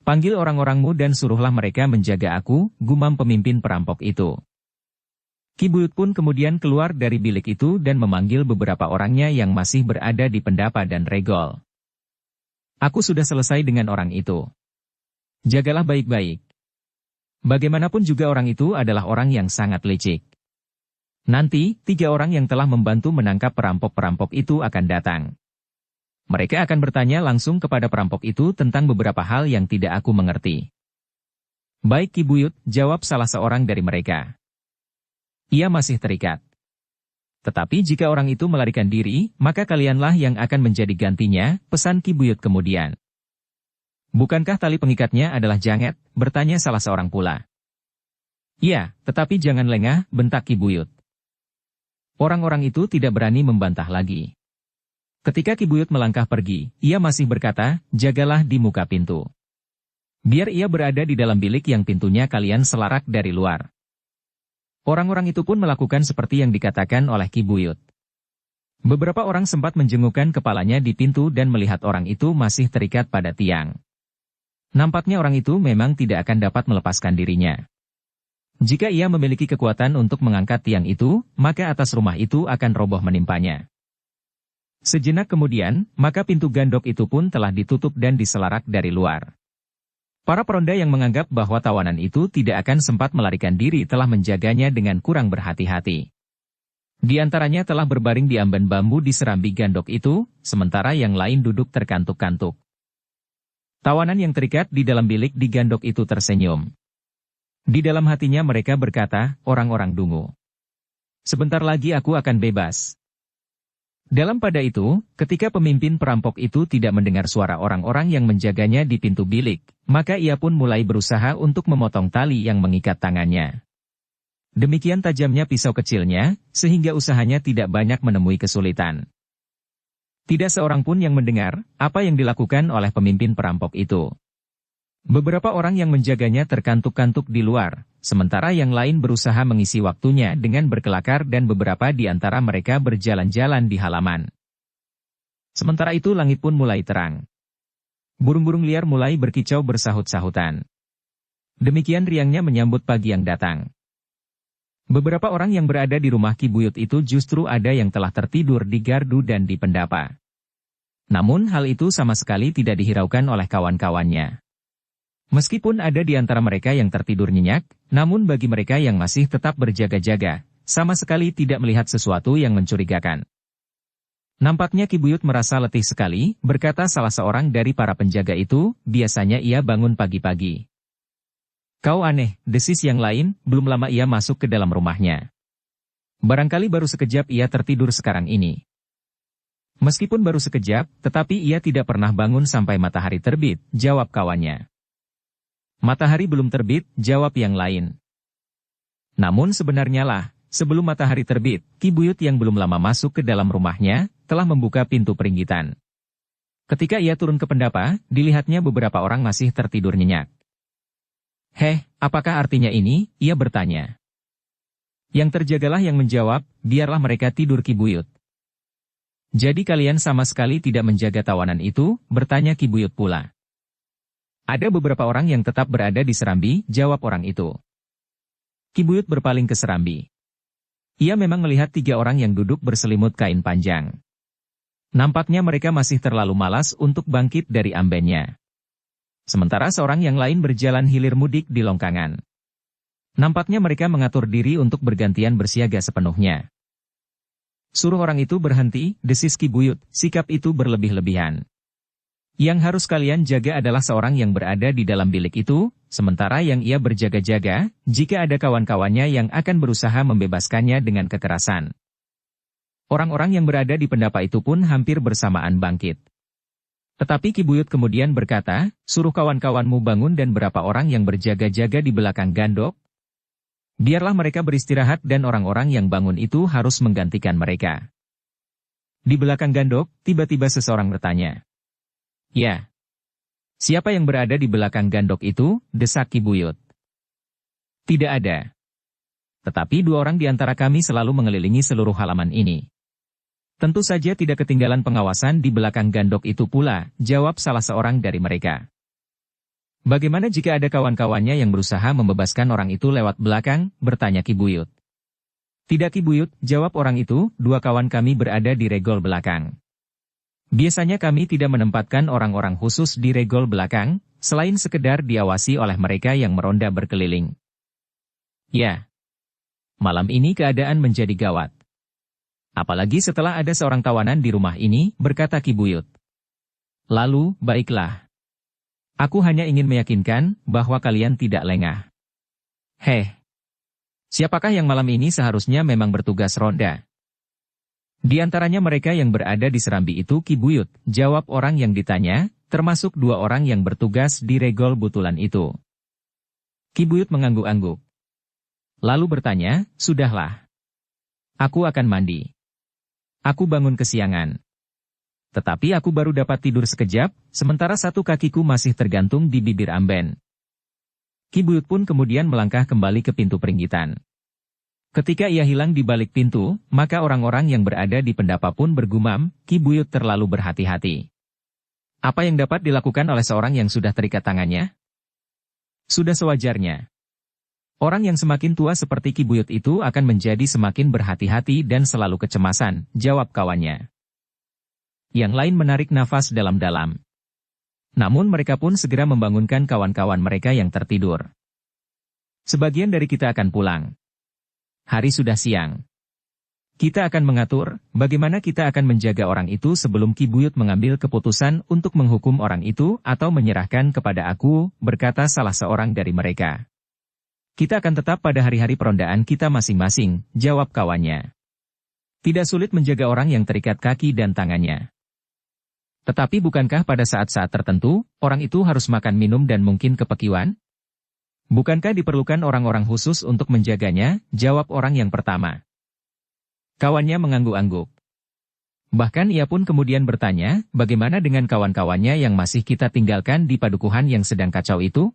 Panggil orang-orangmu dan suruhlah mereka menjaga aku, gumam pemimpin perampok itu. Ki Buyut pun kemudian keluar dari bilik itu dan memanggil beberapa orangnya yang masih berada di Pendapa dan Regol. Aku sudah selesai dengan orang itu. Jagalah baik-baik. Bagaimanapun juga orang itu adalah orang yang sangat licik. Nanti, 3 orang yang telah membantu menangkap perampok-perampok itu akan datang. Mereka akan bertanya langsung kepada perampok itu tentang beberapa hal yang tidak aku mengerti. Baik Ki Buyut, jawab salah seorang dari mereka. Ia masih terikat. Tetapi jika orang itu melarikan diri, maka kalianlah yang akan menjadi gantinya, pesan Ki Buyut kemudian. Bukankah tali pengikatnya adalah janget? Bertanya salah seorang pula. Iya, tetapi jangan lengah, bentak Ki Buyut. Orang-orang itu tidak berani membantah lagi. Ketika Ki Buyut melangkah pergi, ia masih berkata, jagalah di muka pintu. Biar ia berada di dalam bilik yang pintunya kalian selarak dari luar. Orang-orang itu pun melakukan seperti yang dikatakan oleh Ki Buyut. Beberapa orang sempat menjengukkan kepalanya di pintu dan melihat orang itu masih terikat pada tiang. Nampaknya orang itu memang tidak akan dapat melepaskan dirinya. Jika ia memiliki kekuatan untuk mengangkat tiang itu, maka atas rumah itu akan roboh menimpanya. Sejenak kemudian, maka pintu gandok itu pun telah ditutup dan diselarak dari luar. Para peronda yang menganggap bahwa tawanan itu tidak akan sempat melarikan diri telah menjaganya dengan kurang berhati-hati. Di antaranya telah berbaring di amban bambu di serambi gandok itu, sementara yang lain duduk terkantuk-kantuk. Tawanan yang terikat di dalam bilik di gandok itu tersenyum. Di dalam hatinya mereka berkata, orang-orang dungu. Sebentar lagi aku akan bebas. Dalam pada itu, ketika pemimpin perampok itu tidak mendengar suara orang-orang yang menjaganya di pintu bilik, maka ia pun mulai berusaha untuk memotong tali yang mengikat tangannya. Demikian tajamnya pisau kecilnya, sehingga usahanya tidak banyak menemui kesulitan. Tidak seorang pun yang mendengar apa yang dilakukan oleh pemimpin perampok itu. Beberapa orang yang menjaganya terkantuk-kantuk di luar, sementara yang lain berusaha mengisi waktunya dengan berkelakar dan beberapa di antara mereka berjalan-jalan di halaman. Sementara itu langit pun mulai terang. Burung-burung liar mulai berkicau bersahut-sahutan. Demikian riangnya menyambut pagi yang datang. Beberapa orang yang berada di rumah Ki Buyut itu justru ada yang telah tertidur di gardu dan di pendapa. Namun hal itu sama sekali tidak dihiraukan oleh kawan-kawannya. Meskipun ada di antara mereka yang tertidur nyenyak, namun bagi mereka yang masih tetap berjaga-jaga, sama sekali tidak melihat sesuatu yang mencurigakan. Nampaknya Ki Buyut merasa letih sekali, berkata salah seorang dari para penjaga itu, biasanya ia bangun pagi-pagi. Kau aneh, desis yang lain, belum lama ia masuk ke dalam rumahnya. Barangkali baru sekejap ia tertidur sekarang ini. Meskipun baru sekejap, tetapi ia tidak pernah bangun sampai matahari terbit, jawab kawannya. Matahari belum terbit, jawab yang lain. Namun sebenarnya lah, sebelum matahari terbit, Ki Buyut yang belum lama masuk ke dalam rumahnya, telah membuka pintu peringgitan. Ketika ia turun ke pendapa, dilihatnya beberapa orang masih tertidur nyenyak. Heh, apakah artinya ini? Ia bertanya. Yang terjagalah yang menjawab, biarlah mereka tidur Ki Buyut. Jadi kalian sama sekali tidak menjaga tawanan itu? Bertanya Ki Buyut pula. Ada beberapa orang yang tetap berada di serambi, jawab orang itu. Ki Buyut berpaling ke serambi. Ia memang melihat 3 orang yang duduk berselimut kain panjang. Nampaknya mereka masih terlalu malas untuk bangkit dari ambennya. Sementara seorang yang lain berjalan hilir mudik di longkangan. Nampaknya mereka mengatur diri untuk bergantian bersiaga sepenuhnya. Suruh orang itu berhenti, desis Ki Buyut, sikap itu berlebih-lebihan. Yang harus kalian jaga adalah seorang yang berada di dalam bilik itu, sementara yang ia berjaga-jaga, jika ada kawan-kawannya yang akan berusaha membebaskannya dengan kekerasan. Orang-orang yang berada di pendapa itu pun hampir bersamaan bangkit. Tetapi Ki Buyut kemudian berkata, suruh kawan-kawanmu bangun dan berapa orang yang berjaga-jaga di belakang gandok. Biarlah mereka beristirahat dan orang-orang yang bangun itu harus menggantikan mereka. Di belakang gandok, tiba-tiba seseorang bertanya. Ya. Siapa yang berada di belakang gandok itu? Desak Ki Buyut. Tidak ada. Tetapi dua orang di antara kami selalu mengelilingi seluruh halaman ini. Tentu saja tidak ketinggalan pengawasan di belakang gandok itu pula, jawab salah seorang dari mereka. Bagaimana jika ada kawan-kawannya yang berusaha membebaskan orang itu lewat belakang, bertanya Ki Buyut. Tidak Ki Buyut, jawab orang itu, dua kawan kami berada di regol belakang. Biasanya kami tidak menempatkan orang-orang khusus di regol belakang, selain sekedar diawasi oleh mereka yang meronda berkeliling. Ya. Malam ini keadaan menjadi gawat. Apalagi setelah ada seorang tawanan di rumah ini, berkata Ki Buyut. Lalu, baiklah. Aku hanya ingin meyakinkan bahwa kalian tidak lengah. Heh. Siapakah yang malam ini seharusnya memang bertugas ronda? Di antaranya mereka yang berada di serambi itu Ki Buyut, jawab orang yang ditanya, termasuk dua orang yang bertugas di regol butulan itu. Ki Buyut mengangguk-angguk. Lalu bertanya, sudahlah. Aku akan mandi. Aku bangun kesiangan. Tetapi aku baru dapat tidur sekejap, sementara satu kakiku masih tergantung di bibir amben. Ki Buyut pun kemudian melangkah kembali ke pintu peringgitan. Ketika ia hilang di balik pintu, maka orang-orang yang berada di pendapa pun bergumam, Ki Buyut terlalu berhati-hati. Apa yang dapat dilakukan oleh seorang yang sudah terikat tangannya? Sudah sewajarnya. Orang yang semakin tua seperti Ki Buyut itu akan menjadi semakin berhati-hati dan selalu kecemasan, jawab kawannya. Yang lain menarik nafas dalam-dalam. Namun mereka pun segera membangunkan kawan-kawan mereka yang tertidur. Sebagian dari kita akan pulang. Hari sudah siang. Kita akan mengatur bagaimana kita akan menjaga orang itu sebelum Ki Buyut mengambil keputusan untuk menghukum orang itu atau menyerahkan kepada aku, berkata salah seorang dari mereka. Kita akan tetap pada hari-hari perondaan kita masing-masing, jawab kawannya. Tidak sulit menjaga orang yang terikat kaki dan tangannya. Tetapi bukankah pada saat-saat tertentu, orang itu harus makan minum dan mungkin kepekiwan? Bukankah diperlukan orang-orang khusus untuk menjaganya, jawab orang yang pertama. Kawannya mengangguk-angguk. Bahkan ia pun kemudian bertanya, bagaimana dengan kawan-kawannya yang masih kita tinggalkan di padukuhan yang sedang kacau itu?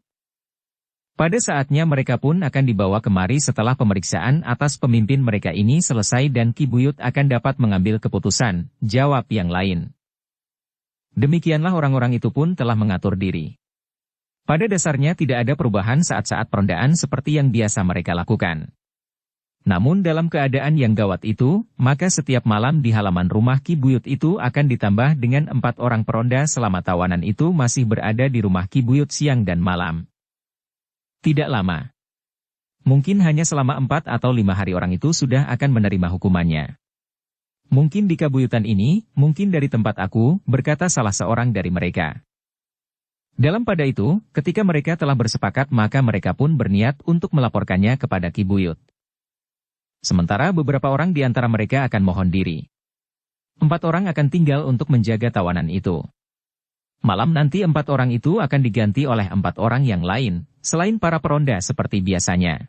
Pada saatnya mereka pun akan dibawa kemari setelah pemeriksaan atas pemimpin mereka ini selesai dan Ki Buyut akan dapat mengambil keputusan, jawab yang lain. Demikianlah orang-orang itu pun telah mengatur diri. Pada dasarnya tidak ada perubahan saat-saat perondaan seperti yang biasa mereka lakukan. Namun dalam keadaan yang gawat itu, maka setiap malam di halaman rumah Ki Buyut itu akan ditambah dengan 4 orang peronda selama tawanan itu masih berada di rumah Ki Buyut siang dan malam. Tidak lama. Mungkin hanya selama 4 atau 5 hari orang itu sudah akan menerima hukumannya. Mungkin di kabuyutan ini, mungkin dari tempat aku, berkata salah seorang dari mereka. Dalam pada itu, ketika mereka telah bersepakat maka mereka pun berniat untuk melaporkannya kepada Ki Buyut. Sementara beberapa orang di antara mereka akan mohon diri. 4 orang akan tinggal untuk menjaga tawanan itu. Malam nanti 4 orang itu akan diganti oleh 4 orang yang lain, selain para peronda seperti biasanya.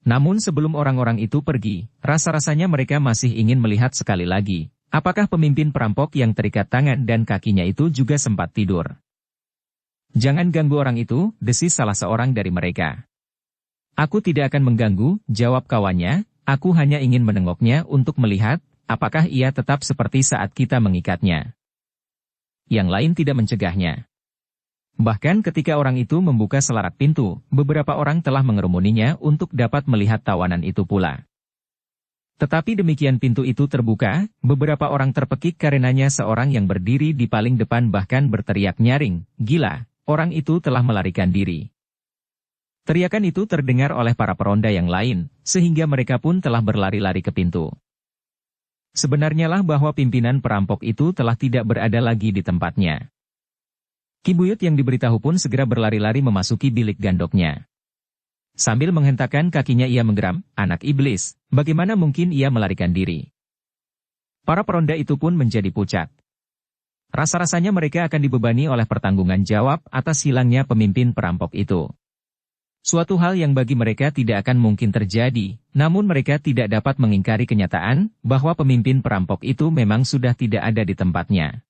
Namun sebelum orang-orang itu pergi, rasa-rasanya mereka masih ingin melihat sekali lagi, apakah pemimpin perampok yang terikat tangan dan kakinya itu juga sempat tidur. Jangan ganggu orang itu, desis salah seorang dari mereka. Aku tidak akan mengganggu, jawab kawannya, aku hanya ingin menengoknya untuk melihat, apakah ia tetap seperti saat kita mengikatnya. Yang lain tidak mencegahnya. Bahkan ketika orang itu membuka selarak pintu, beberapa orang telah mengerumuninya untuk dapat melihat tawanan itu pula. Tetapi demikian pintu itu terbuka, beberapa orang terpekik karenanya seorang yang berdiri di paling depan bahkan berteriak nyaring, "Gila, orang itu telah melarikan diri." Teriakan itu terdengar oleh para peronda yang lain, sehingga mereka pun telah berlari-lari ke pintu. Sebenarnya lah bahwa pimpinan perampok itu telah tidak berada lagi di tempatnya. Ki Buyut yang diberitahu pun segera berlari-lari memasuki bilik gandoknya. Sambil menghentakkan kakinya ia menggeram, "Anak iblis, bagaimana mungkin ia melarikan diri?" Para peronda itu pun menjadi pucat. Rasa-rasanya mereka akan dibebani oleh pertanggungan jawab atas hilangnya pemimpin perampok itu. Suatu hal yang bagi mereka tidak akan mungkin terjadi, namun mereka tidak dapat mengingkari kenyataan bahwa pemimpin perampok itu memang sudah tidak ada di tempatnya.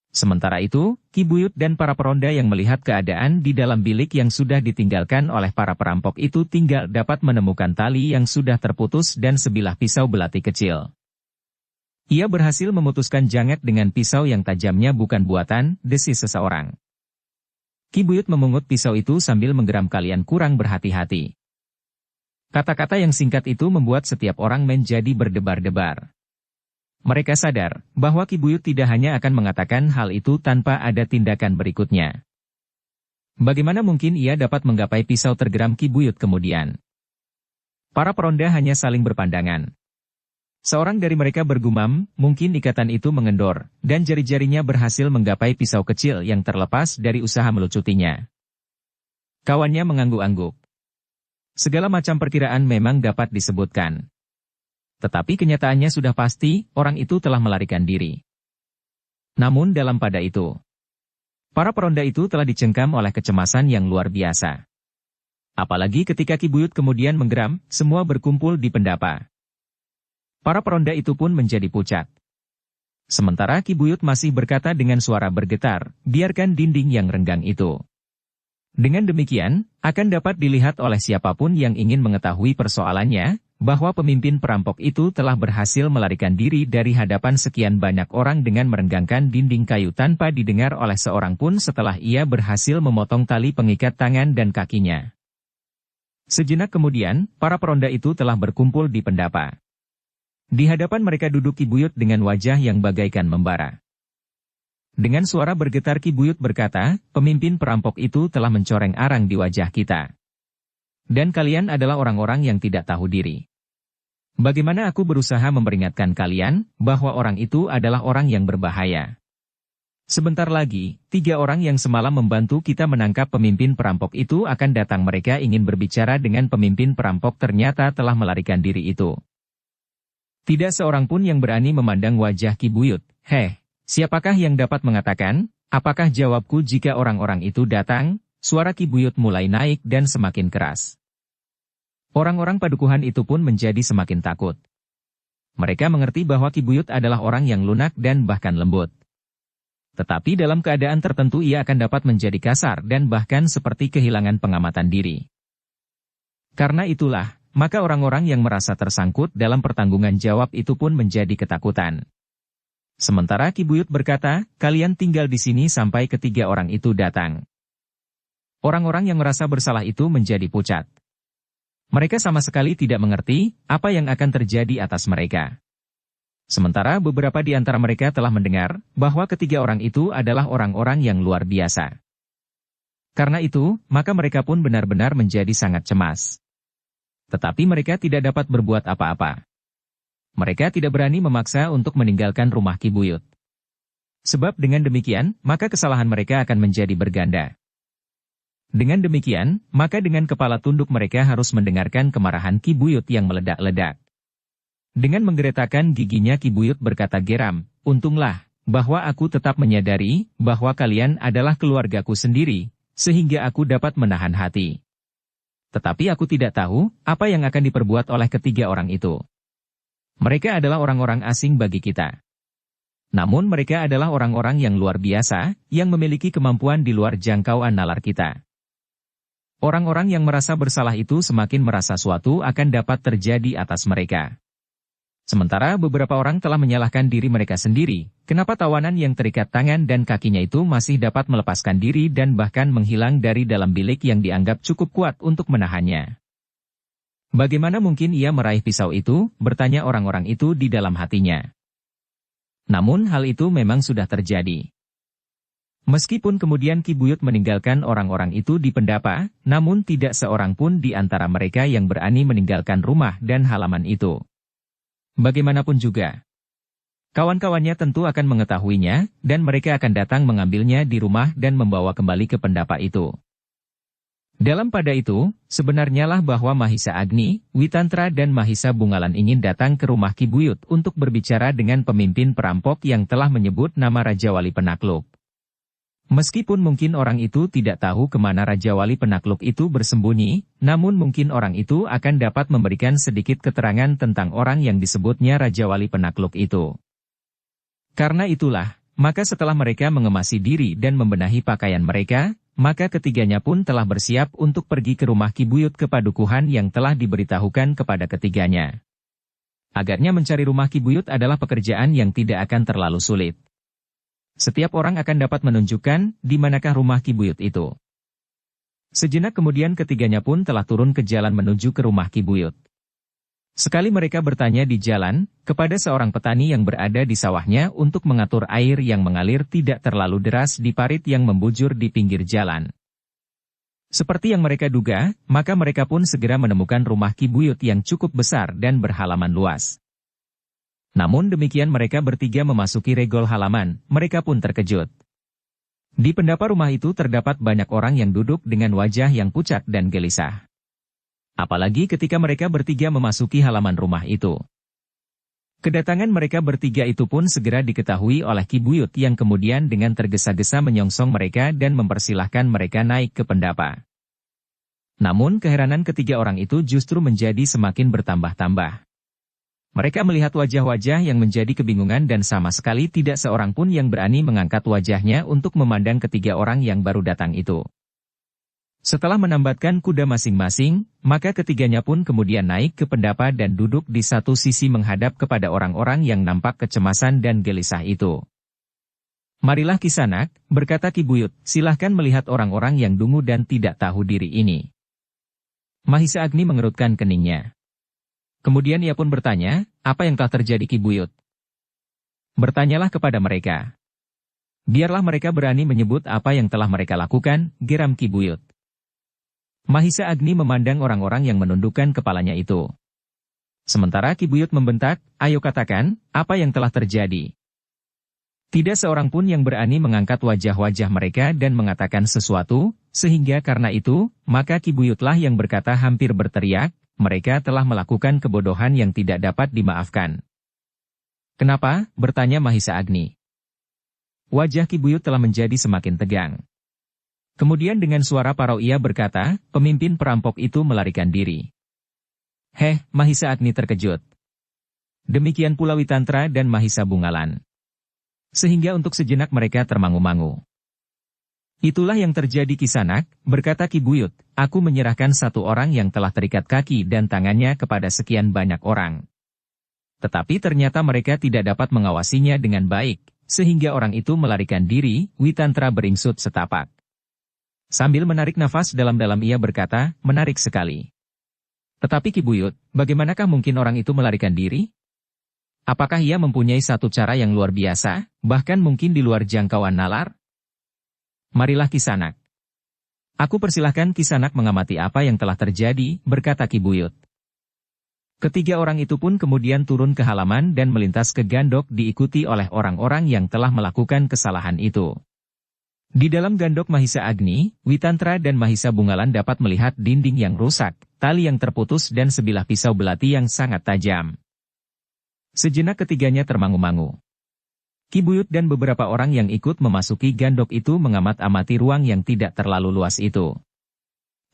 Sementara itu, Ki Buyut dan para peronda yang melihat keadaan di dalam bilik yang sudah ditinggalkan oleh para perampok itu tinggal dapat menemukan tali yang sudah terputus dan sebilah pisau belati kecil. Ia berhasil memutuskan jangat dengan pisau yang tajamnya bukan buatan, desis seseorang. Ki Buyut memungut pisau itu sambil menggeram, "Kalian kurang berhati-hati." Kata-kata yang singkat itu membuat setiap orang menjadi berdebar-debar. Mereka sadar bahwa Ki Buyut tidak hanya akan mengatakan hal itu tanpa ada tindakan berikutnya. Bagaimana mungkin ia dapat menggapai pisau, tergeram Ki Buyut kemudian. Para peronda hanya saling berpandangan. Seorang dari mereka bergumam, mungkin ikatan itu mengendor, dan jari-jarinya berhasil menggapai pisau kecil yang terlepas dari usaha melucutinya. Kawannya mengangguk-angguk. Segala macam perkiraan memang dapat disebutkan. Tetapi kenyataannya sudah pasti, orang itu telah melarikan diri. Namun dalam pada itu, para peronda itu telah dicengkam oleh kecemasan yang luar biasa. Apalagi ketika Ki Buyut kemudian menggeram, semua berkumpul di pendapa. Para peronda itu pun menjadi pucat. Sementara Ki Buyut masih berkata dengan suara bergetar, "Biarkan dinding yang renggang itu." Dengan demikian, akan dapat dilihat oleh siapapun yang ingin mengetahui persoalannya, bahwa pemimpin perampok itu telah berhasil melarikan diri dari hadapan sekian banyak orang dengan merenggangkan dinding kayu tanpa didengar oleh seorang pun setelah ia berhasil memotong tali pengikat tangan dan kakinya. Sejenak kemudian, para peronda itu telah berkumpul di pendapa. Di hadapan mereka duduk Ki Buyut dengan wajah yang bagaikan membara. Dengan suara bergetar Ki Buyut berkata, "Pemimpin perampok itu telah mencoreng arang di wajah kita. Dan kalian adalah orang-orang yang tidak tahu diri. Bagaimana aku berusaha memperingatkan kalian, bahwa orang itu adalah orang yang berbahaya. Sebentar lagi, 3 orang yang semalam membantu kita menangkap pemimpin perampok itu akan datang. Mereka ingin berbicara dengan pemimpin perampok, ternyata telah melarikan diri itu." Tidak seorang pun yang berani memandang wajah Ki Buyut. Siapakah yang dapat mengatakan, apakah jawabku jika orang-orang itu datang? Suara Ki Buyut mulai naik dan semakin keras. Orang-orang padukuhan itu pun menjadi semakin takut. Mereka mengerti bahwa Ki Buyut adalah orang yang lunak dan bahkan lembut. Tetapi dalam keadaan tertentu ia akan dapat menjadi kasar dan bahkan seperti kehilangan pengamatan diri. Karena itulah, maka orang-orang yang merasa tersangkut dalam pertanggungan jawab itu pun menjadi ketakutan. Sementara Ki Buyut berkata, "Kalian tinggal di sini sampai ketiga orang itu datang." Orang-orang yang merasa bersalah itu menjadi pucat. Mereka sama sekali tidak mengerti apa yang akan terjadi atas mereka. Sementara beberapa di antara mereka telah mendengar bahwa ketiga orang itu adalah orang-orang yang luar biasa. Karena itu, maka mereka pun benar-benar menjadi sangat cemas. Tetapi mereka tidak dapat berbuat apa-apa. Mereka tidak berani memaksa untuk meninggalkan rumah Ki Buyut. Sebab dengan demikian, maka kesalahan mereka akan menjadi berganda. Dengan demikian, maka dengan kepala tunduk mereka harus mendengarkan kemarahan Ki Buyut yang meledak-ledak. Dengan menggeretakkan giginya Ki Buyut berkata geram, "Untunglah, bahwa aku tetap menyadari bahwa kalian adalah keluargaku sendiri, sehingga aku dapat menahan hati. Tetapi aku tidak tahu apa yang akan diperbuat oleh ketiga orang itu. Mereka adalah orang-orang asing bagi kita. Namun mereka adalah orang-orang yang luar biasa, yang memiliki kemampuan di luar jangkauan nalar kita." Orang-orang yang merasa bersalah itu semakin merasa suatu akan dapat terjadi atas mereka. Sementara beberapa orang telah menyalahkan diri mereka sendiri, kenapa tawanan yang terikat tangan dan kakinya itu masih dapat melepaskan diri dan bahkan menghilang dari dalam bilik yang dianggap cukup kuat untuk menahannya. Bagaimana mungkin ia meraih pisau itu, bertanya orang-orang itu di dalam hatinya. Namun hal itu memang sudah terjadi. Meskipun kemudian Ki Buyut meninggalkan orang-orang itu di pendapa, namun tidak seorang pun di antara mereka yang berani meninggalkan rumah dan halaman itu. Bagaimanapun juga, kawan-kawannya tentu akan mengetahuinya, dan mereka akan datang mengambilnya di rumah dan membawa kembali ke pendapa itu. Dalam pada itu, sebenarnya lah bahwa Mahisa Agni, Witantra dan Mahisa Bungalan ingin datang ke rumah Ki Buyut untuk berbicara dengan pemimpin perampok yang telah menyebut nama Raja Wali Penakluk. Meskipun mungkin orang itu tidak tahu kemana Raja Wali Penakluk itu bersembunyi, namun mungkin orang itu akan dapat memberikan sedikit keterangan tentang orang yang disebutnya Raja Wali Penakluk itu. Karena itulah, maka setelah mereka mengemasi diri dan membenahi pakaian mereka, maka ketiganya pun telah bersiap untuk pergi ke rumah Ki Buyut ke padukuhan yang telah diberitahukan kepada ketiganya. Agaknya mencari rumah Ki Buyut adalah pekerjaan yang tidak akan terlalu sulit. Setiap orang akan dapat menunjukkan di manakah rumah Ki Buyut itu. Sejenak kemudian ketiganya pun telah turun ke jalan menuju ke rumah Ki Buyut. Sekali mereka bertanya di jalan, kepada seorang petani yang berada di sawahnya untuk mengatur air yang mengalir tidak terlalu deras di parit yang membujur di pinggir jalan. Seperti yang mereka duga, maka mereka pun segera menemukan rumah Ki Buyut yang cukup besar dan berhalaman luas. Namun demikian mereka bertiga memasuki regol halaman, mereka pun terkejut. Di pendapa rumah itu terdapat banyak orang yang duduk dengan wajah yang pucat dan gelisah. Apalagi ketika mereka bertiga memasuki halaman rumah itu. Kedatangan mereka bertiga itu pun segera diketahui oleh Ki Buyut yang kemudian dengan tergesa-gesa menyongsong mereka dan mempersilahkan mereka naik ke pendapa. Namun keheranan ketiga orang itu justru menjadi semakin bertambah-tambah. Mereka melihat wajah-wajah yang menjadi kebingungan dan sama sekali tidak seorang pun yang berani mengangkat wajahnya untuk memandang ketiga orang yang baru datang itu. Setelah menambatkan kuda masing-masing, maka ketiganya pun kemudian naik ke pendapa dan duduk di satu sisi menghadap kepada orang-orang yang nampak kecemasan dan gelisah itu. Marilah Kisanak, berkata Ki Buyut, silahkan melihat orang-orang yang dungu dan tidak tahu diri ini. Mahisa Agni mengerutkan keningnya. Kemudian ia pun bertanya, apa yang telah terjadi Ki Buyut? Bertanyalah kepada mereka. Biarlah mereka berani menyebut apa yang telah mereka lakukan, geram Ki Buyut. Mahisa Agni memandang orang-orang yang menundukkan kepalanya itu. Sementara Ki Buyut membentak, ayo katakan, apa yang telah terjadi? Tidak seorang pun yang berani mengangkat wajah-wajah mereka dan mengatakan sesuatu, sehingga karena itu, maka Ki Buyutlah yang berkata hampir berteriak, mereka telah melakukan kebodohan yang tidak dapat dimaafkan. Kenapa? Bertanya Mahisa Agni. Wajah Ki Buyut telah menjadi semakin tegang. Kemudian dengan suara parau ia berkata, pemimpin perampok itu melarikan diri. Mahisa Agni terkejut. Demikian pula Witantra dan Mahisa Bungalan. Sehingga untuk sejenak mereka termangu-mangu. Itulah yang terjadi Kisanak, berkata Ki Buyut, aku menyerahkan satu orang yang telah terikat kaki dan tangannya kepada sekian banyak orang. Tetapi ternyata mereka tidak dapat mengawasinya dengan baik, sehingga orang itu melarikan diri, Witantra beringsut setapak. Sambil menarik nafas dalam-dalam ia berkata, menarik sekali. Tetapi Ki Buyut, bagaimanakah mungkin orang itu melarikan diri? Apakah ia mempunyai satu cara yang luar biasa, bahkan mungkin di luar jangkauan nalar? Marilah Kisanak. Aku persilahkan Kisanak mengamati apa yang telah terjadi, berkata Ki Buyut. Ketiga orang itu pun kemudian turun ke halaman dan melintas ke gandok diikuti oleh orang-orang yang telah melakukan kesalahan itu. Di dalam gandok Mahisa Agni, Witantra dan Mahisa Bungalan dapat melihat dinding yang rusak, tali yang terputus dan sebilah pisau belati yang sangat tajam. Sejenak ketiganya termangu-mangu. Ki Buyut dan beberapa orang yang ikut memasuki gandok itu mengamat-amati ruang yang tidak terlalu luas itu.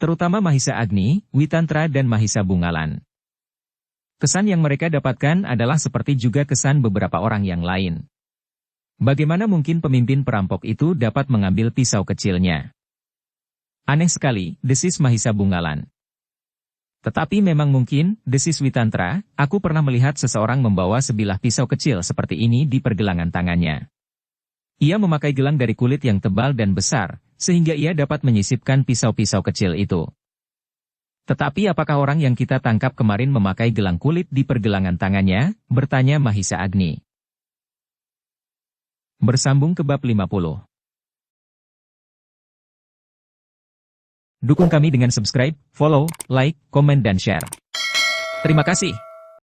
Terutama Mahisa Agni, Witantra dan Mahisa Bungalan. Kesan yang mereka dapatkan adalah seperti juga kesan beberapa orang yang lain. Bagaimana mungkin pemimpin perampok itu dapat mengambil pisau kecilnya? Aneh sekali, desis Mahisa Bungalan. Tetapi memang mungkin, desis Witantra, aku pernah melihat seseorang membawa sebilah pisau kecil seperti ini di pergelangan tangannya. Ia memakai gelang dari kulit yang tebal dan besar, sehingga ia dapat menyisipkan pisau-pisau kecil itu. Tetapi apakah orang yang kita tangkap kemarin memakai gelang kulit di pergelangan tangannya? Bertanya Mahisa Agni. Bersambung ke bab 50. Dukung kami dengan subscribe, follow, like, komen dan share. Terima kasih.